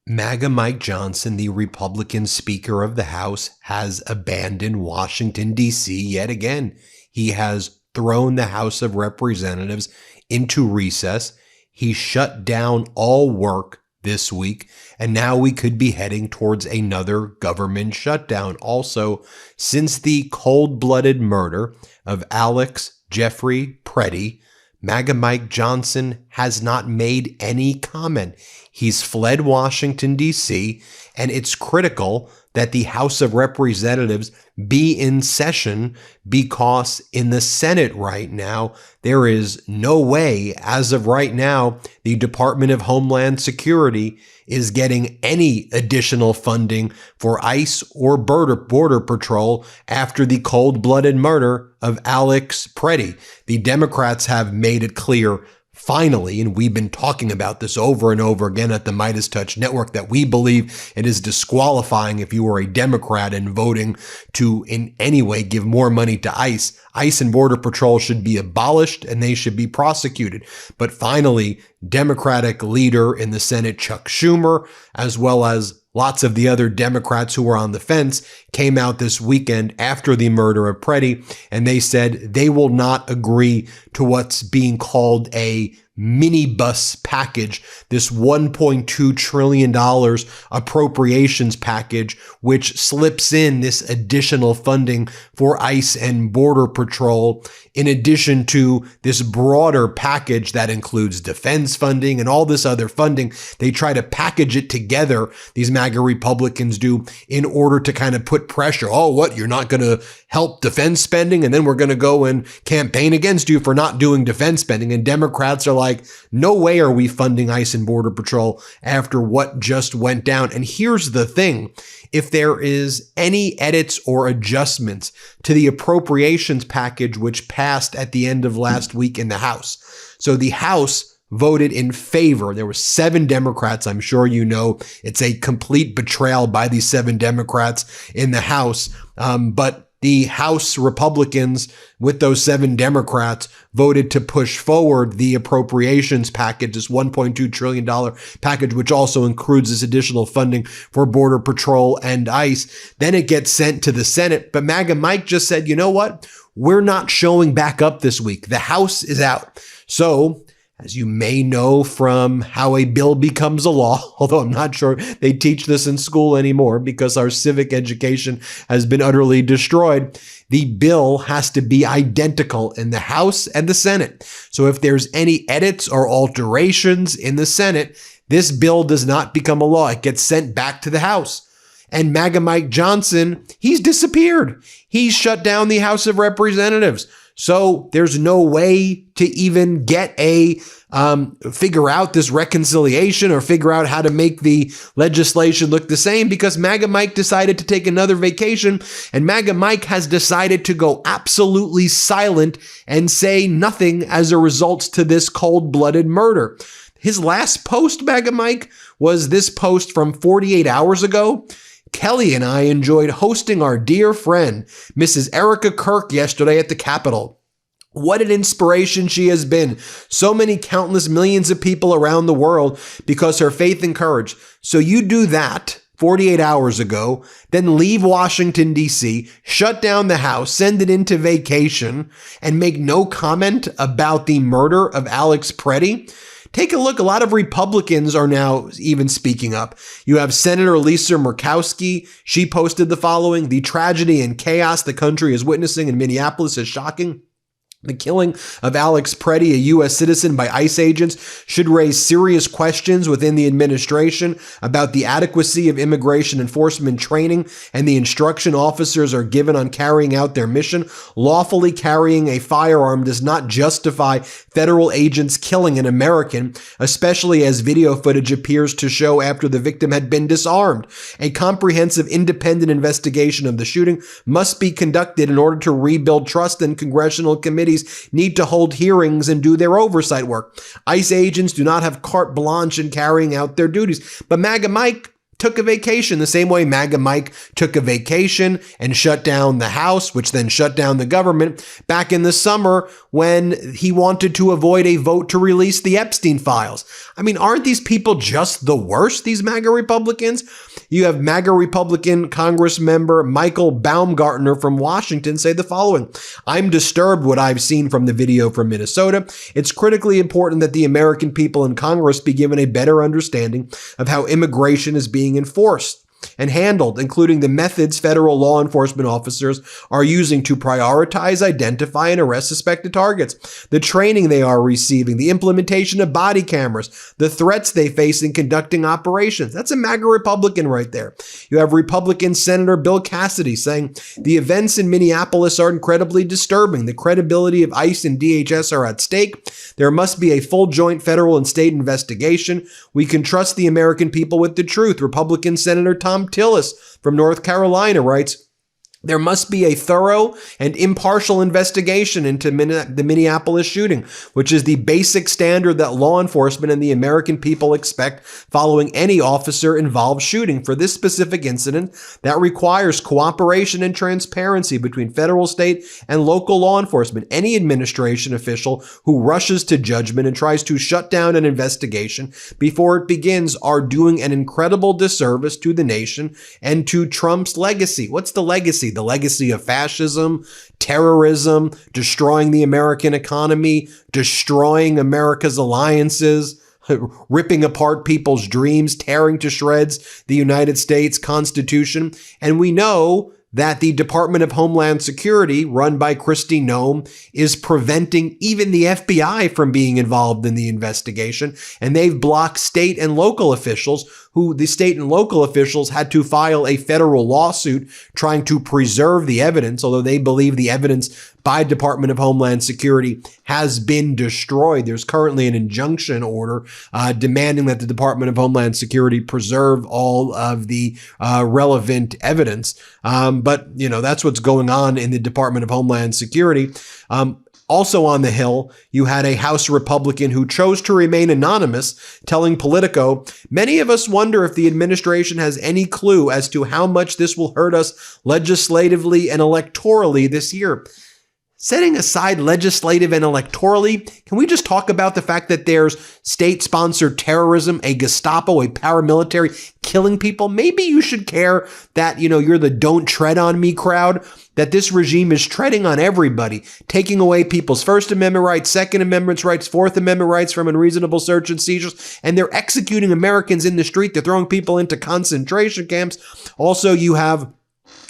MAGA Mike Johnson, the Republican Speaker of the House, has abandoned Washington, D.C. yet again. He has thrown the House of Representatives into recess. He shut down all work this week, and now we could be heading towards another government shutdown. Also, since the cold-blooded murder of Alex Jeffrey Preddy, MAGA Mike Johnson has not made any comment. He's fled Washington, D.C., and it's critical that the House of Representatives be in session because in the Senate right now, there is no way, as of right now, the Department of Homeland Security is getting any additional funding for ICE or Border Patrol after the cold-blooded murder of Alex Preddy. The Democrats have made it clear finally, and we've been talking about this over and over again at the MeidasTouch network, that we believe it is disqualifying if you are a Democrat and voting to in any way give more money to ICE. ICE and Border Patrol should be abolished and they should be prosecuted. But finally, Democratic leader in the Senate, Chuck Schumer, as well as lots of the other Democrats who were on the fence, came out this weekend after the murder of Preddy, and they said they will not agree to what's being called a minibus package, this $1.2 trillion appropriations package, which slips in this additional funding for ICE and Border Patrol, in addition to this broader package that includes defense funding and all this other funding. They try to package it together, these MAGA Republicans do, in order to kind of put pressure. Oh, what, you're not going to help defense spending? And then we're going to go and campaign against you for not doing defense spending. And Democrats are like, no way are we funding ICE and Border Patrol after what just went down. And here's the thing. If there is any edits or adjustments to the appropriations package, which passed at the end of last week in the House. So the House voted in favor. There were 7 Democrats. I'm sure you know it's a complete betrayal by these 7 Democrats in the House. But the House Republicans, with those 7 Democrats, voted to push forward the appropriations package, this $1.2 trillion package, which also includes this additional funding for Border Patrol and ICE. Then it gets sent to the Senate. But MAGA Mike just said, you know what? We're not showing back up this week. The House is out. So, as you may know from how a bill becomes a law, although I'm not sure they teach this in school anymore because our civic education has been utterly destroyed, the bill has to be identical in the House and the Senate. So if there's any edits or alterations in the Senate, this bill does not become a law. It gets sent back to the House. And MAGA Mike Johnson, he's disappeared. He's shut down the House of Representatives. So there's no way to even get figure out this reconciliation or figure out how to make the legislation look the same, because MAGA Mike decided to take another vacation, and MAGA Mike has decided to go absolutely silent and say nothing as a result to this cold-blooded murder. His last post, MAGA Mike, was this post from 48 hours ago. Kelly and I enjoyed hosting our dear friend, Mrs. Erica Kirk, yesterday at the Capitol. What an inspiration she has been. So many countless millions of people around the world because her faith and courage. So you do that 48 hours ago, then leave Washington, D.C., shut down the House, send it into vacation, and make no comment about the murder of Alex Preddy? Take a look. A lot of Republicans are now even speaking up. You have Senator Lisa Murkowski. She posted the following: "The tragedy and chaos the country is witnessing in Minneapolis is shocking. The killing of Alex Preddy, a U.S. citizen, by ICE agents should raise serious questions within the administration about the adequacy of immigration enforcement training and the instruction officers are given on carrying out their mission. Lawfully carrying a firearm does not justify federal agents killing an American, especially as video footage appears to show after the victim had been disarmed. A comprehensive independent investigation of the shooting must be conducted in order to rebuild trust, and congressional committees need to hold hearings and do their oversight work. ICE agents do not have carte blanche in carrying out their duties." But MAGA Mike took a vacation the same way MAGA Mike took a vacation and shut down the House, which then shut down the government back in the summer when he wanted to avoid a vote to release the Epstein files. I mean, aren't these people just the worst, these MAGA Republicans? You have MAGA Republican Congress member Michael Baumgartner from Washington say the following: "I'm disturbed what I've seen from the video from Minnesota. It's critically important that the American people in Congress be given a better understanding of how immigration is being enforced and handled, including the methods federal law enforcement officers are using to prioritize, identify, and arrest suspected targets, the training they are receiving, the implementation of body cameras, the threats they face in conducting operations." That's a MAGA Republican right there. You have Republican Senator Bill Cassidy saying, "The events in Minneapolis are incredibly disturbing. The credibility of ICE and DHS are at stake. There must be a full joint federal and state investigation. We can trust the American people with the truth." Republican Senator Tom Tillis from North Carolina writes, "There must be a thorough and impartial investigation into the Minneapolis shooting, which is the basic standard that law enforcement and the American people expect following any officer-involved shooting. For this specific incident, that requires cooperation and transparency between federal, state, and local law enforcement. Any administration official who rushes to judgment and tries to shut down an investigation before it begins are doing an incredible disservice to the nation and to Trump's legacy." What's the legacy? The legacy of fascism, terrorism, destroying the American economy, destroying America's alliances, ripping apart people's dreams, tearing to shreds the United States Constitution. And we know that the Department of Homeland Security, run by Kristi Noem, is preventing even the FBI from being involved in the investigation. And they've blocked state and local officials, who the state and local officials had to file a federal lawsuit trying to preserve the evidence, although they believe the evidence by Department of Homeland Security has been destroyed. There's currently an injunction order demanding that the Department of Homeland Security preserve all of the relevant evidence. But, you know, that's what's going on in the Department of Homeland Security. Also on the Hill, you had a House Republican who chose to remain anonymous, telling Politico, "Many of us wonder if the administration has any clue as to how much this will hurt us legislatively and electorally this year." Setting aside legislative and electorally, can we just talk about the fact that there's state-sponsored terrorism, a Gestapo, a paramilitary killing people? Maybe you should care that, you know, you're the "don't tread on me" crowd, that this regime is treading on everybody, taking away people's First Amendment rights, Second Amendment rights, Fourth Amendment rights from unreasonable search and seizures, and they're executing Americans in the street. They're throwing people into concentration camps. Also, you have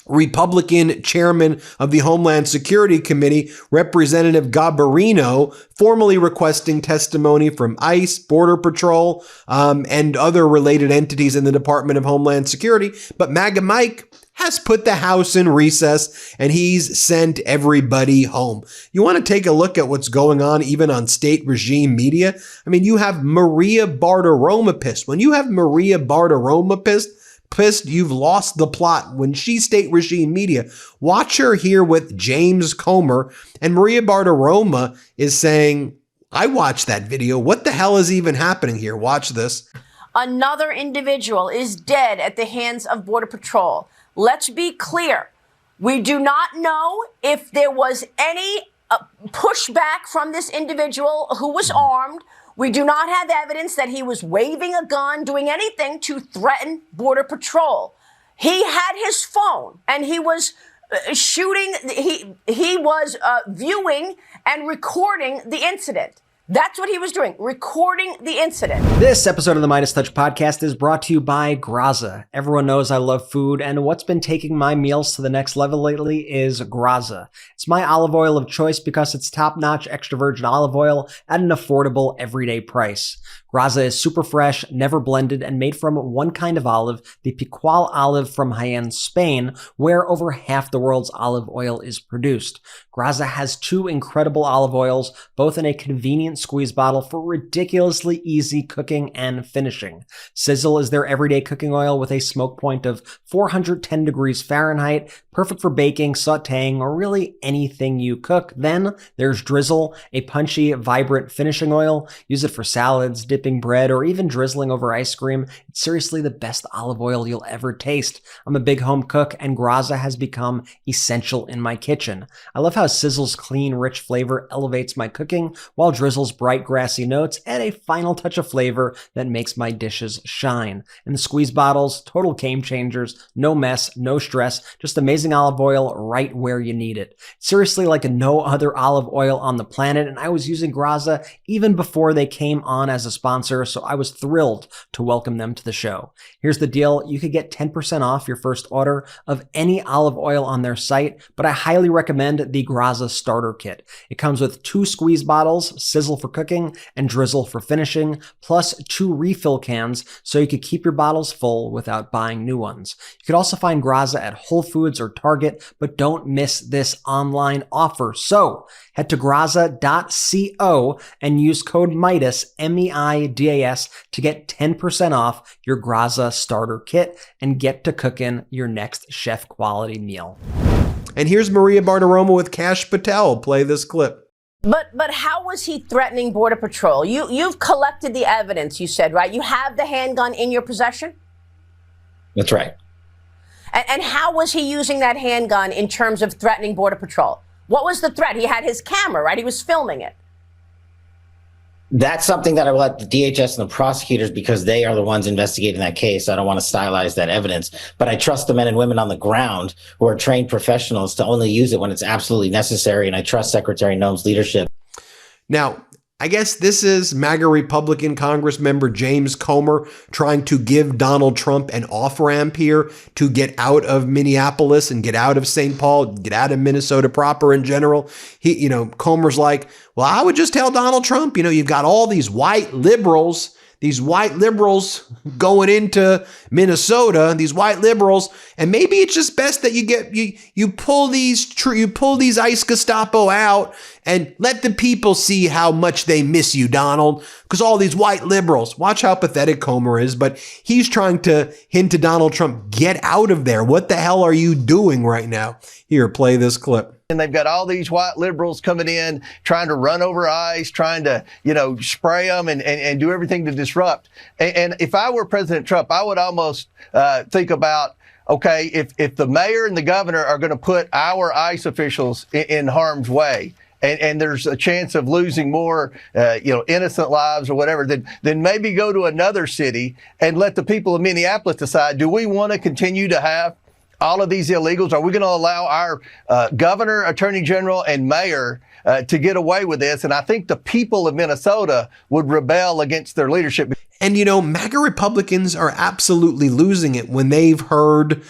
Republican chairman of the Homeland Security Committee, Representative Garbarino, formally requesting testimony from ICE, Border Patrol, and other related entities in the Department of Homeland Security. But MAGA Mike has put the House in recess, and he's sent everybody home. You want to take a look at what's going on even on state regime media? I mean, you have Maria Bartiromo pissed. When you have Maria Bartiromo pissed, you've lost the plot. When she's state regime media, watch her here with James Comer, and Maria Bartiromo is saying, "I watched that video. What the hell is even happening here?" Watch this. "Another individual is dead at the hands of Border Patrol. Let's be clear. We do not know if there was any pushback from this individual who was armed. We do not have evidence that he was waving a gun, doing anything to threaten Border Patrol. He had his phone and he was shooting. He was viewing and recording the incident. That's what he was doing, recording the incident." This episode of the MeidasTouch podcast is brought to you by Graza. Everyone knows I love food, and what's been taking my meals to the next level lately is Graza. It's my olive oil of choice because it's top-notch extra virgin olive oil at an affordable, everyday price. Graza is super fresh, never blended, and made from one kind of olive, the Picual olive from Jaén, Spain, where over half the world's olive oil is produced. Graza has two incredible olive oils, both in a convenient convenient squeeze bottle for ridiculously easy cooking and finishing. Sizzle is their everyday cooking oil with a smoke point of 410 degrees Fahrenheit, perfect for baking, sauteing, or really anything you cook. Then there's Drizzle, a punchy, vibrant finishing oil. Use it for salads, dipping bread, or even drizzling over ice cream. It's seriously the best olive oil you'll ever taste. I'm a big home cook, and Graza has become essential in my kitchen. I love how Sizzle's clean, rich flavor elevates my cooking, while Drizzle's bright, grassy notes add a final touch of flavor that makes my dishes shine. And the squeeze bottles, total game changers, no mess, no stress, just amazing olive oil right where you need it. Seriously, like no other olive oil on the planet, and I was using Graza even before they came on as a sponsor, so I was thrilled to welcome them to the show. Here's the deal. You could get 10% off your first order of any olive oil on their site, but I highly recommend the Graza Starter Kit. It comes with 2 squeeze bottles, Sizzle for cooking and Drizzle for finishing, plus 2 refill cans so you could keep your bottles full without buying new ones. You could also find Graza at Whole Foods or Target, but don't miss this online offer. So head to graza.co and use code MIDAS, MEIDAS, to get 10% off your Graza Starter Kit and get to cooking your next chef quality meal. And here's Maria Bartiromo with Kash Patel. Play this clip. But how was he threatening Border Patrol? You've collected the evidence, you said, right? You have the handgun in your possession? That's right. And how was he using that handgun in terms of threatening Border Patrol? What was the threat? He had his camera, right? He was filming it. That's something that I will let the DHS and the prosecutors, because they are the ones investigating that case. I don't want to stylize that evidence, but I trust the men and women on the ground who are trained professionals to only use it when it's absolutely necessary. And I trust Secretary Noem's leadership. Now, I guess this is MAGA Republican Congress member James Comer trying to give Donald Trump an off-ramp here to get out of Minneapolis and get out of St. Paul, get out of Minnesota proper in general. Comer's like, well, I would just tell Donald Trump, you've got all these white liberals going into Minnesota, these white liberals, and maybe it's just best that you pull these ICE Gestapo out and let the people see how much they miss you, Donald, because all these white liberals. Watch how pathetic Comer is, but he's trying to hint to Donald Trump, get out of there. What the hell are you doing right now? Here, play this clip. And they've got all these white liberals coming in, trying to run over ICE, trying to, spray them and do everything to disrupt. And if I were President Trump, I would almost think about, okay, if the mayor and the governor are going to put our ICE officials in harm's way, and there's a chance of losing more, innocent lives or whatever, then maybe go to another city and let the people of Minneapolis decide, do we want to continue to have all of these illegals? Are we going to allow our governor, attorney general, and mayor to get away with this? And I think the people of Minnesota would rebel against their leadership. And, MAGA Republicans are absolutely losing it when they've heard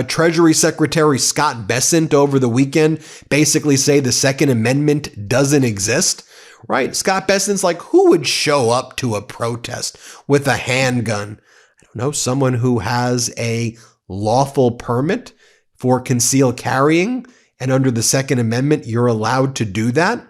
Treasury Secretary Scott Bessent over the weekend basically say the Second Amendment doesn't exist. Right? Scott Bessent's like, who would show up to a protest with a handgun? I don't know, someone who has a lawful permit for concealed carrying, and under the Second Amendment, you're allowed to do that.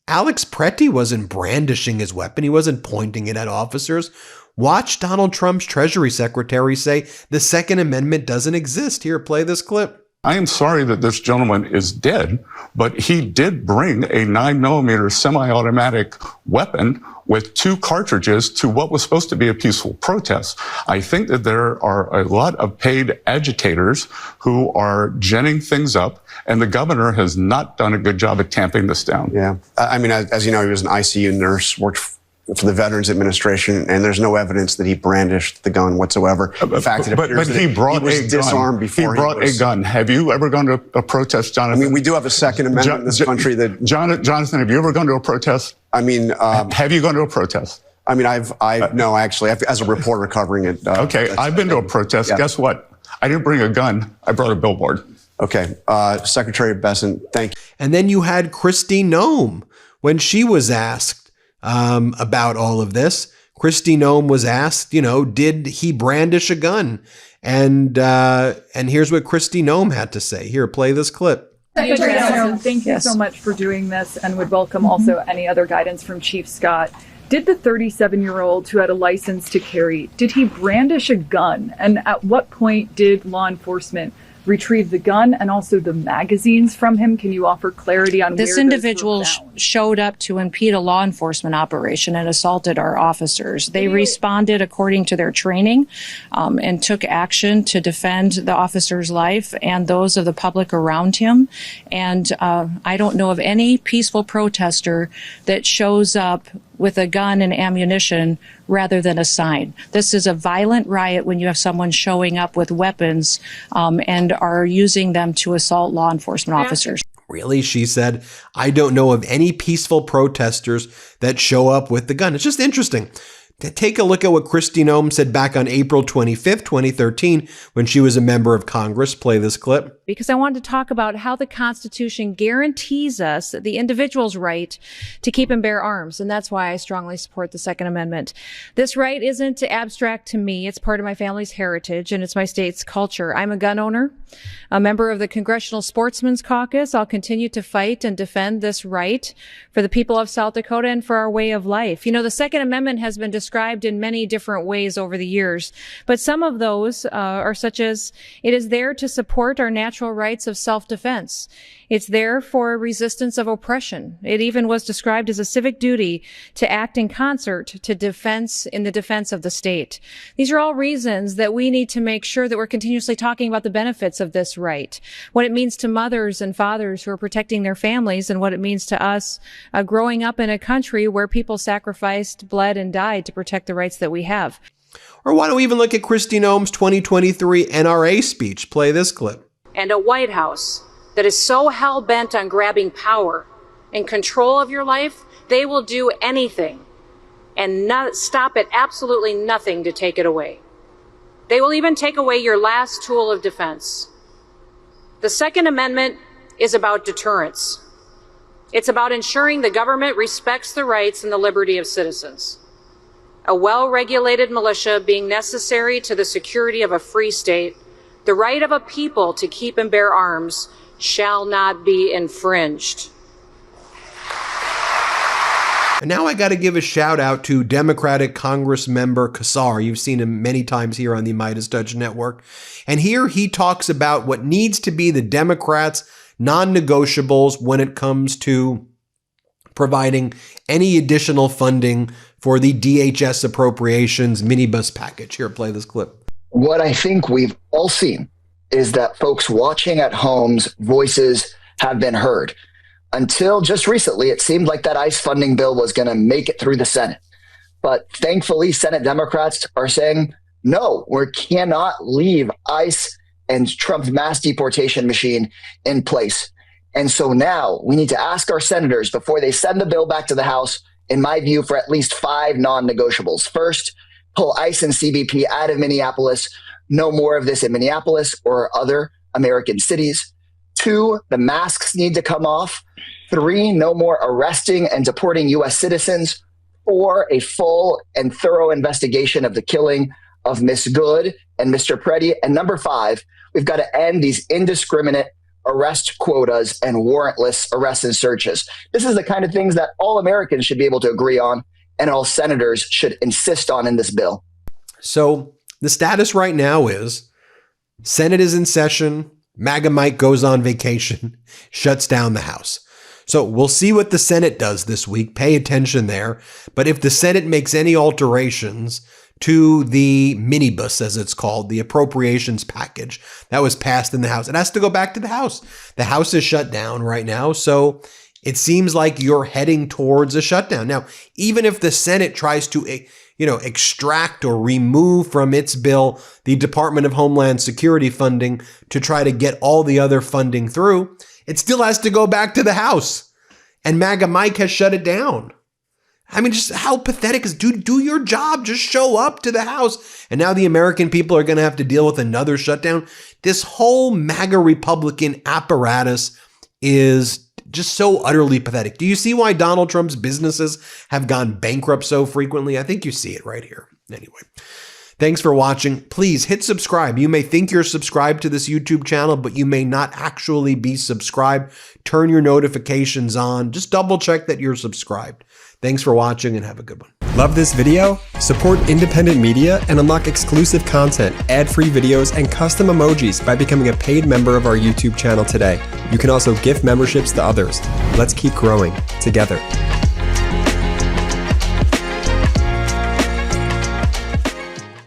Alex Pretty wasn't brandishing his weapon. He wasn't pointing it at officers. Watch Donald Trump's Treasury Secretary say the Second Amendment doesn't exist. Here, play this clip. I am sorry that this gentleman is dead, but he did bring a 9mm semi-automatic weapon with 2 cartridges to what was supposed to be a peaceful protest. I think that there are a lot of paid agitators who are ginning things up, and the governor has not done a good job at tamping this down. Yeah. I mean, as you know, he was an ICU nurse, worked for the Veterans Administration, and there's no evidence that he brandished the gun whatsoever. In fact, it appears that he was disarmed before he brought a gun. Have you ever gone to a protest, Jonathan? I mean, we do have a Second Amendment in this country that... Jonathan, have you ever gone to a protest? I mean... have you gone to a protest? I mean, no, actually, as a reporter covering it. Okay, I've been to a protest. Yeah. Guess what? I didn't bring a gun. I brought a billboard. Okay, Secretary Bessent, thank you. And then you had Kristi Noem when she was asked about all of this. Kristi Noem was asked, did he brandish a gun? And here's what Kristi Noem had to say. Here, play this clip. Thank you so much for doing this, and would welcome also any other guidance from Chief Scott. Did the 37-year-old who had a license to carry, did he brandish a gun? And at what point did law enforcement retrieve the gun and also the magazines from him? Can you offer clarity on this where individual showed up to impede a law enforcement operation and assaulted our officers? They responded according to their training and took action to defend the officer's life and those of the public around him. And I don't know of any peaceful protester that shows up with a gun and ammunition rather than a sign. This is a violent riot when you have someone showing up with weapons and are using them to assault law enforcement officers. Really? She said, I don't know of any peaceful protesters that show up with the gun. It's just interesting. Take a look at what Kristi Noem said back on April 25th, 2013, when she was a member of Congress. Play this clip. Because I wanted to talk about how the Constitution guarantees us the individual's right to keep and bear arms. And that's why I strongly support the Second Amendment. This right isn't abstract to me. It's part of my family's heritage and it's my state's culture. I'm a gun owner, a member of the Congressional Sportsmen's Caucus. I'll continue to fight and defend this right for the people of South Dakota and for our way of life. You know, the Second Amendment has been described in many different ways over the years, but some of those are such as it is there to support our natural rights of self-defense. It's there for resistance of oppression. It even was described as a civic duty to act in concert to defense in the defense of the state. These are all reasons that we need to make sure that we're continuously talking about the benefits of this right, what it means to mothers and fathers who are protecting their families, and what it means to us growing up in a country where people sacrificed, bled, and died to protect the rights that we have. Or why don't we even look at Kristi Noem's 2023 NRA speech? Play this clip. And a White House that is so hell-bent on grabbing power and control of your life, they will do anything and not stop at absolutely nothing to take it away. They will even take away your last tool of defense. The Second Amendment is about deterrence. It's about ensuring the government respects the rights and the liberty of citizens. A well-regulated militia being necessary to the security of a free state, the right of a people to keep and bear arms shall not be infringed. And now I got to give a shout out to Democratic Congress member Kassar. You've seen him many times here on the MeidasTouch network. And here he talks about what needs to be the Democrats' non-negotiables when it comes to providing any additional funding for the DHS appropriations minibus package. Here, play this clip. What I think we've all seen is that folks watching at home's voices have been heard. Until just recently, it seemed like that ICE funding bill was going to make it through the Senate. But thankfully, Senate Democrats are saying, no, we cannot leave ICE and Trump's mass deportation machine in place. And so now we need to ask our senators before they send the bill back to the House, in my view, for at least 5 non-negotiables. First, pull ICE and CBP out of Minneapolis. No more of this in Minneapolis or other American cities. 2, the masks need to come off. 3, no more arresting and deporting U.S. citizens. 4, a full and thorough investigation of the killing of Miss Good and Mr. Preddy. And number 5, we've got to end these indiscriminate arrest quotas and warrantless arrests and searches. This is the kind of things that all Americans should be able to agree on and all senators should insist on in this bill. So the status right now is Senate is in session. MAGA Mike goes on vacation, shuts down the House. So we'll see what the Senate does this week. Pay attention there. But if the Senate makes any alterations to the minibus, as it's called, the appropriations package that was passed in the House, it has to go back to the House. The House is shut down right now. So it seems like you're heading towards a shutdown. Now, even if the Senate tries to, extract or remove from its bill the Department of Homeland Security funding to try to get all the other funding through, it still has to go back to the House. And MAGA Mike has shut it down. I mean, just how pathetic is do your job, just show up to the House. And now the American people are going to have to deal with another shutdown. This whole MAGA Republican apparatus is just so utterly pathetic. Do you see why Donald Trump's businesses have gone bankrupt so frequently? I think you see it right here. Anyway, Thanks for watching. Please hit subscribe. You may think you're subscribed to this YouTube channel, but you may not actually be subscribed. Turn your notifications on. Just double check that you're subscribed. Thanks for watching and have a good one. Love this video? Support independent media and unlock exclusive content, ad-free videos, and custom emojis by becoming a paid member of our YouTube channel today. You can also gift memberships to others. Let's keep growing together.